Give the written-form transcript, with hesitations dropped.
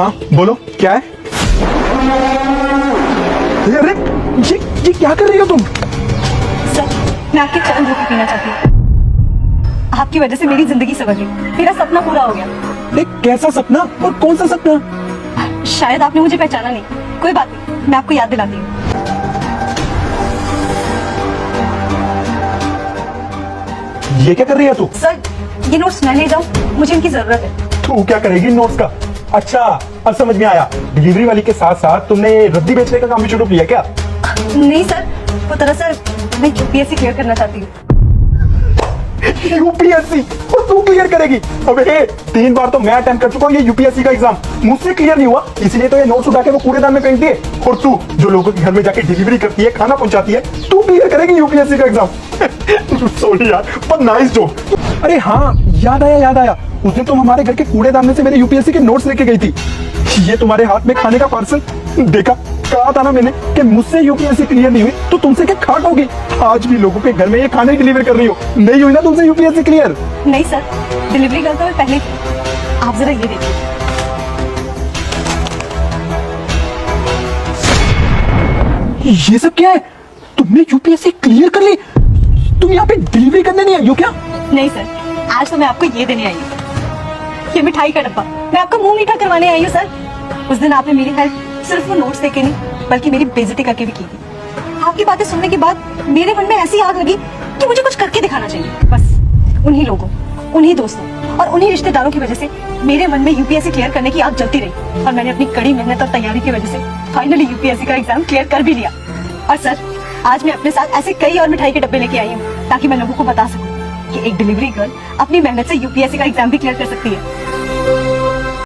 हाँ बोलो, क्या है? अरे ये क्या कर रही हो तुम? सर, मैं आपके चरण धोखे पीना चाहती हूँ। आपकी वजह से मेरी जिंदगी संवर गई, मेरा सपना पूरा हो गया। अरे कैसा सपना और कौन सा सपना? शायद आपने मुझे पहचाना नहीं, कोई बात नहीं, मैं आपको याद दिलाती हूँ। ये क्या कर रही है तू? सर, ये नोट्स मैं ले जाऊँ, मुझे इनकी जरूरत है। तू क्या करेगी नोट्स का? अच्छा, अब समझ में आया। डिलीवरी वाली के साथ साथ तुमने रद्दी बेचने का काम भी शुरू किया क्या? नहीं सर, वो दरअसल मैं यूपीएससी क्लियर करना चाहती हूँ। यूपीएससी? और तू क्लियर करेगी? अबे 3 बार तो मैं अटेम्प्ट कर चुका हूँ ये यूपीएससी का एग्जाम, मुझसे क्लियर नहीं हुआ, इसलिए तो ये नोट्स उठा के वो कूड़ेदान में फेंक दिए। और तू जो लोगों के घर में जाके डिलीवरी करती है, खाना पहुंचाती है, तू क्लियर करेगी यूपीएससी का एग्जाम? सॉरी यार, पर नाइस जोक। अरे हाँ, याद आया, उस दिन तुम हमारे घर के कूड़ेदान में से मेरे यूपीएससी के नोट्स लेके गई थी। ये तुम्हारे हाथ में खाने का पार्सल देखा? कहा था ना मैंने कि मुझसे यूपीएससी क्लियर नहीं हुई तो तुमसे क्या खाट होगी। आज भी लोगों के घर में ये खाने डिलीवर कर रही हो, नहीं हुई ना तुमसे यूपीएससी क्लियर? नहीं सर, डिलीवरी गर्ल तो मैं पहले थी। आप जरा ये देखिए। ये सब क्या है? तुमने यूपीएससी क्लियर कर ली? तुम यहाँ पे डिलीवरी करने नहीं आई हो क्या? नहीं सर, आज तो मैं आपको ये देने आई हूँ, ये मिठाई का डब्बा। मैं आपका मुंह मीठा करवाने आई हूँ सर। उस दिन आपने मेरी हेल्प सिर्फ वो नोट्स देके नहीं, बल्कि मेरी बेइज्जती करके भी की थी। आपकी बातें सुनने के बाद मेरे मन में ऐसी आग लगी कि मुझे कुछ करके दिखाना चाहिए। बस उन्हीं लोगों, उन्हीं दोस्तों और उन्हीं रिश्तेदारों की वजह से मेरे मन में यूपीएससी क्लियर करने की आग जलती रही, और मैंने अपनी कड़ी मेहनत और तैयारी की वजह से फाइनली यूपीएससी का एग्जाम क्लियर कर भी लिया। और सर, आज मैं अपने साथ ऐसे कई और मिठाई के डब्बे लेके आई हूँ ताकि मैं लोगों को बता सकूं कि एक डिलीवरी गर्ल अपनी मेहनत से यूपीएससी का एग्जाम भी क्लियर कर सकती है।